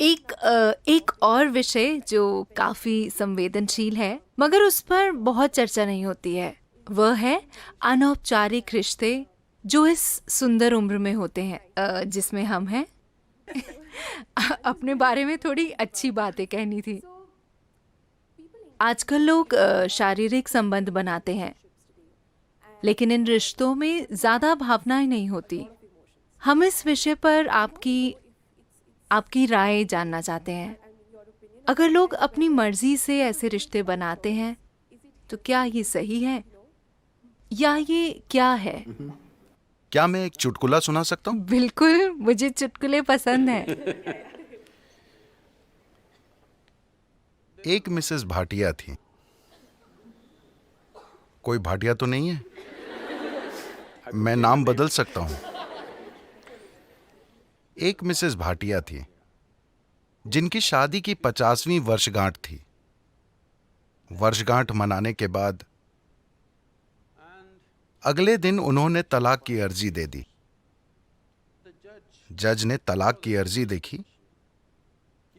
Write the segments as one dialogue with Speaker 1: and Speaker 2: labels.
Speaker 1: एक और विषय जो काफी संवेदनशील है मगर उस पर बहुत चर्चा नहीं होती है, वह है अनौपचारिक रिश्ते जो इस सुंदर उम्र में होते हैं, जिसमें हम हैं। अपने बारे में थोड़ी अच्छी बातें कहनी थी। आजकल लोग शारीरिक संबंध बनाते हैं, लेकिन इन रिश्तों में ज्यादा भावनाएं नहीं होती। हम इस विषय पर आपकी आपकी राय जानना चाहते हैं। अगर लोग अपनी मर्जी से ऐसे रिश्ते बनाते हैं तो क्या ये सही है या ये क्या है?
Speaker 2: क्या मैं एक चुटकुला सुना सकता हूँ?
Speaker 1: बिल्कुल, मुझे चुटकुले पसंद हैं।
Speaker 2: एक मिसेस भाटिया थी। कोई भाटिया तो नहीं है? मैं नाम बदल सकता हूँ। एक मिसेस भाटिया थी जिनकी शादी की 50वीं वर्षगांठ थी। वर्षगांठ मनाने के बाद अगले दिन उन्होंने तलाक की अर्जी दे दी। जज ने तलाक की अर्जी देखी।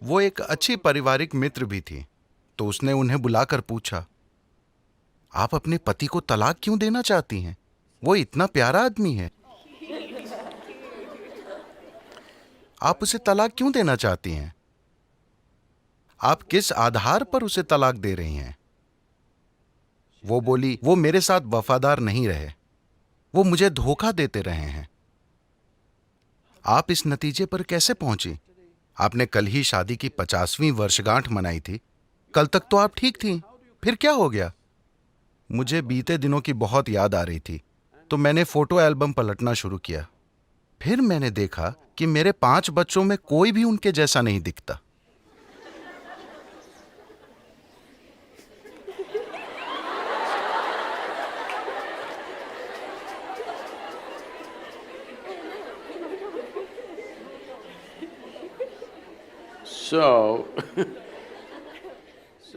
Speaker 2: वो एक अच्छी पारिवारिक मित्र भी थी, तो उसने उन्हें बुलाकर पूछा, आप अपने पति को तलाक क्यों देना चाहती हैं? वो इतना प्यारा आदमी है। आप उसे तलाक क्यों देना चाहती हैं? आप किस आधार पर उसे तलाक दे रही हैं? वो बोली, वो मेरे साथ वफादार नहीं रहे, वो मुझे धोखा देते रहे हैं। आप इस नतीजे पर कैसे पहुंची? आपने कल ही शादी की 50वीं वर्षगांठ मनाई थी। कल तक तो आप ठीक थी, फिर क्या हो गया? मुझे बीते दिनों की बहुत याद आ रही थी, तो मैंने फोटो एल्बम पलटना शुरू किया। फिर मैंने देखा कि मेरे 5 बच्चों में कोई भी उनके जैसा नहीं दिखता।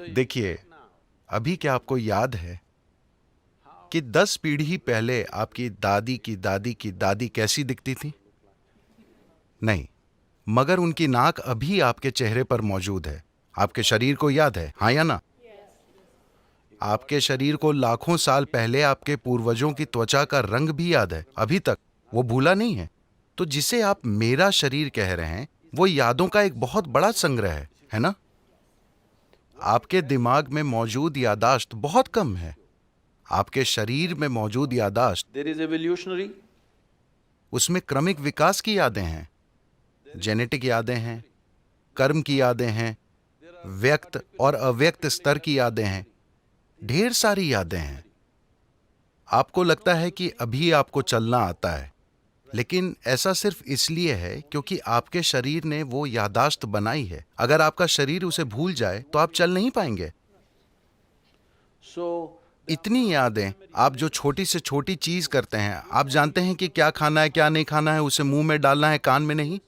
Speaker 2: देखिए, अभी क्या आपको याद है कि 10 पीढ़ी पहले आपकी दादी की दादी की दादी कैसी दिखती थी? नहीं, मगर उनकी नाक अभी आपके चेहरे पर मौजूद है। आपके शरीर को याद है, हाँ या ना? आपके शरीर को लाखों साल पहले आपके पूर्वजों की त्वचा का रंग भी याद है, अभी तक वो भूला नहीं है। तो जिसे आप मेरा शरीर कह रहे हैं, वो यादों का एक बहुत बड़ा संग्रह है ना? आपके दिमाग में मौजूद यादाश्त बहुत कम है। आपके शरीर में मौजूद यादाश्त,
Speaker 3: There is evolutionary.
Speaker 2: उसमें क्रमिक विकास की यादें हैं, जेनेटिक यादें हैं, कर्म की यादें हैं, व्यक्त और अव्यक्त स्तर की यादें हैं, ढेर सारी यादें हैं। आपको लगता है कि अभी आपको चलना आता है, लेकिन ऐसा सिर्फ इसलिए है क्योंकि आपके शरीर ने वो यादाश्त बनाई है। अगर आपका शरीर उसे भूल जाए तो आप चल नहीं पाएंगे।
Speaker 3: So
Speaker 2: इतनी यादें, आप जो छोटी से छोटी चीज करते हैं, आप जानते हैं कि क्या खाना है क्या नहीं खाना है, उसे मुंह में डालना है कान में नहीं।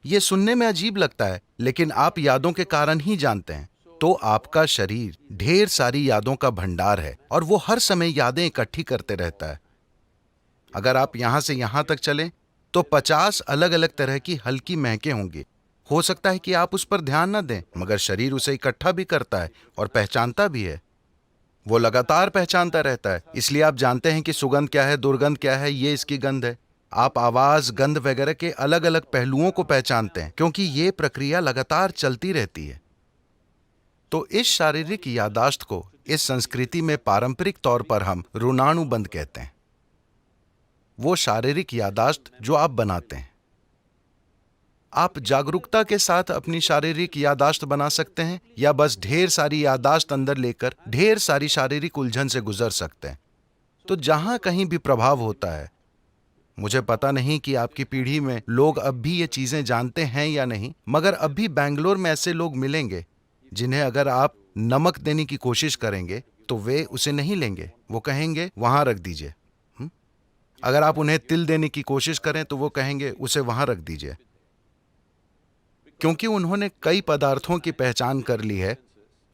Speaker 2: ये सुनने में अजीब लगता है, लेकिन आप यादों के कारण ही जानते हैं। तो आपका शरीर ढेर सारी यादों का भंडार है और वो हर समय यादें इकट्ठी करते रहता है। अगर आप यहां से यहां तक चलें तो 50 अलग अलग तरह की हल्की महकें होंगी। हो सकता है कि आप उस पर ध्यान न दें, मगर शरीर उसे इकट्ठा भी करता है और पहचानता भी है। वो लगातार पहचानता रहता है, इसलिए आप जानते हैं कि सुगंध क्या है, दुर्गंध क्या है, ये इसकी गंध है। आप आवाज, गंध वगैरह के अलग अलग पहलुओं को पहचानते हैं, क्योंकि ये प्रक्रिया लगातार चलती रहती है। तो इस शारीरिक यादाश्त को इस संस्कृति में पारंपरिक तौर पर हम ऋणानुबंध कहते हैं। वो शारीरिक यादाश्त जो आप बनाते हैं। आप जागरूकता के साथ अपनी शारीरिक यादाश्त बना सकते हैं, या बस ढेर सारी यादाश्त अंदर लेकर ढेर सारी शारीरिक उलझन से गुजर सकते हैं। तो जहां कहीं भी प्रभाव होता है, मुझे पता नहीं कि आपकी पीढ़ी में लोग अब भी ये चीजें जानते हैं या नहीं, मगर अब भी बैंगलोर में ऐसे लोग मिलेंगे जिन्हें अगर आप नमक देने की कोशिश करेंगे तो वे उसे नहीं लेंगे। वो कहेंगे वहां रख दीजिए। अगर आप उन्हें तिल देने की कोशिश करें तो वो कहेंगे उसे वहां रख दीजिए, क्योंकि उन्होंने कई पदार्थों की पहचान कर ली है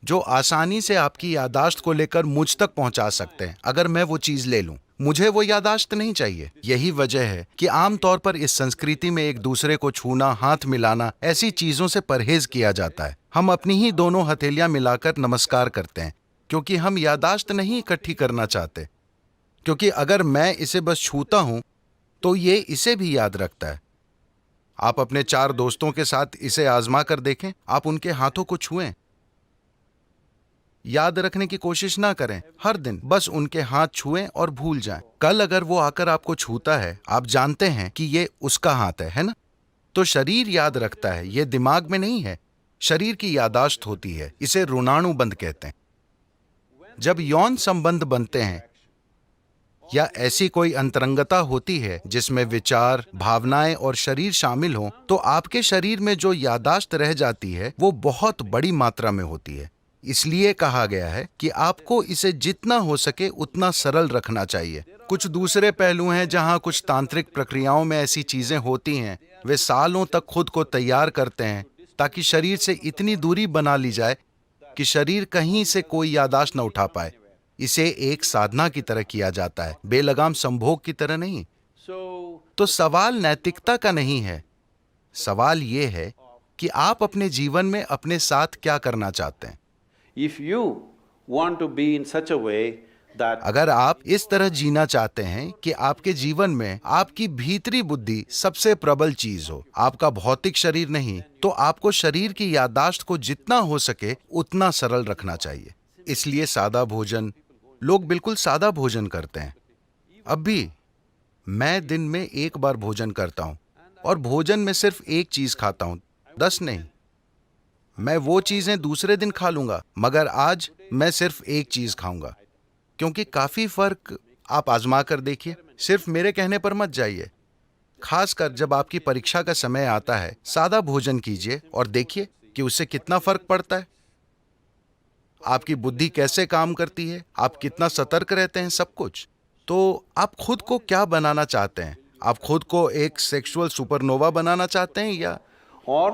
Speaker 2: जो आसानी से आपकी यादाश्त को लेकर मुझ तक पहुंचा सकते हैं। अगर मैं वो चीज ले लूं, मुझे वो यादाश्त नहीं चाहिए। यही वजह है कि आमतौर पर इस संस्कृति में एक दूसरे को छूना, हाथ मिलाना, ऐसी चीजों से परहेज किया जाता है। हम अपनी ही दोनों हथेलियां मिलाकर नमस्कार करते हैं, क्योंकि हम यादाश्त नहीं इकट्ठी करना चाहते। क्योंकि अगर मैं इसे बस छूता हूं तो ये इसे भी याद रखता है। आप अपने 4 दोस्तों के साथ इसे आजमा कर देखें। आप उनके हाथों को छुएं, याद रखने की कोशिश ना करें। हर दिन बस उनके हाथ छुएं और भूल जाएं। कल अगर वो आकर आपको छूता है, आप जानते हैं कि ये उसका हाथ है ना? तो शरीर याद रखता है, ये दिमाग में नहीं है। शरीर की यादाश्त होती है, इसे ऋणानुबंध कहते हैं। जब यौन संबंध बनते हैं या ऐसी कोई अंतरंगता होती है जिसमें विचार, भावनाएं और शरीर शामिल हों, तो आपके शरीर में जो यादाश्त रह जाती है वो बहुत बड़ी मात्रा में होती है। इसलिए कहा गया है कि आपको इसे जितना हो सके उतना सरल रखना चाहिए। कुछ दूसरे पहलू हैं जहां कुछ तांत्रिक प्रक्रियाओं में ऐसी चीजें होती हैं। वे सालों तक खुद को तैयार करते हैं ताकि शरीर से इतनी दूरी बना ली जाए कि शरीर कहीं से कोई यादाश्त न उठा पाए। इसे एक साधना की तरह किया जाता है, बेलगाम संभोग की तरह नहीं। तो सवाल नैतिकता का नहीं है। सवाल ये है कि आप अपने जीवन में अपने साथ क्या करना चाहते हैं।
Speaker 3: if you want to be in such a way that
Speaker 2: अगर आप इस तरह जीना चाहते हैं कि आपके जीवन में आपकी भीतरी बुद्धि सबसे प्रबल चीज हो, आपका भौतिक शरीर नहीं, तो आपको शरीर की यादाश्त को जितना हो सके उतना सरल रखना चाहिए। इसलिए सादा भोजन, लोग बिल्कुल सादा भोजन करते हैं। अब भी मैं दिन में 1 बार भोजन करता हूं और भोजन में सिर्फ एक चीज खाता हूं, 10 नहीं। मैं वो चीजें दूसरे दिन खा लूंगा, मगर आज मैं सिर्फ एक चीज खाऊंगा। क्योंकि काफी फर्क आप आजमा कर देखिए, सिर्फ मेरे कहने पर मत जाइए। खासकर जब आपकी परीक्षा का समय आता है, सादा भोजन कीजिए और देखिए कि उससे कितना फर्क पड़ता है। आपकी बुद्धि कैसे काम करती है, आप कितना सतर्क रहते हैं, सब कुछ। तो आप खुद को क्या बनाना चाहते हैं? आप खुद को एक सेक्सुअल सुपरनोवा बनाना चाहते हैं या
Speaker 3: or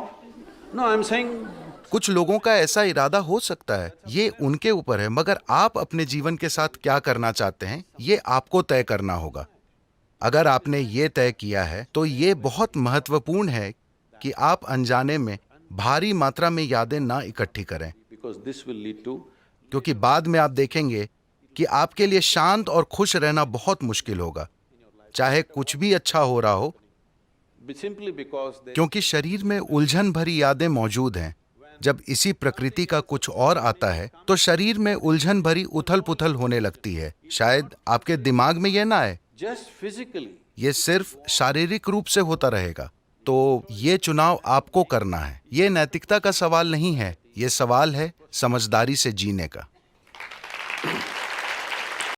Speaker 3: no I'm saying
Speaker 2: कुछ लोगों का ऐसा इरादा हो सकता है, ये उनके ऊपर है। मगर आप अपने जीवन के साथ क्या करना चाहते हैं, ये आपको तय करना होगा। अगर आपने ये तय किया है तो ये बहुत महत्वपूर्ण है कि आप अनजाने में भारी मात्रा में यादें ना इकट्ठी करें,
Speaker 3: because this will lead to
Speaker 2: क्योंकि बाद में आप देखेंगे कि आपके लिए शांत और खुश रहना बहुत मुश्किल होगा, चाहे कुछ भी अच्छा हो रहा हो,
Speaker 3: simply because they
Speaker 2: क्योंकि शरीर में उलझन भरी यादें मौजूद हैं। जब इसी प्रकृति का कुछ और आता है तो शरीर में उलझन भरी उथल पुथल होने लगती है। शायद आपके दिमाग में यह ना आए,
Speaker 3: just physically
Speaker 2: ये सिर्फ शारीरिक रूप से होता रहेगा। तो ये चुनाव आपको करना है। ये नैतिकता का सवाल नहीं है, ये सवाल है समझदारी से जीने का।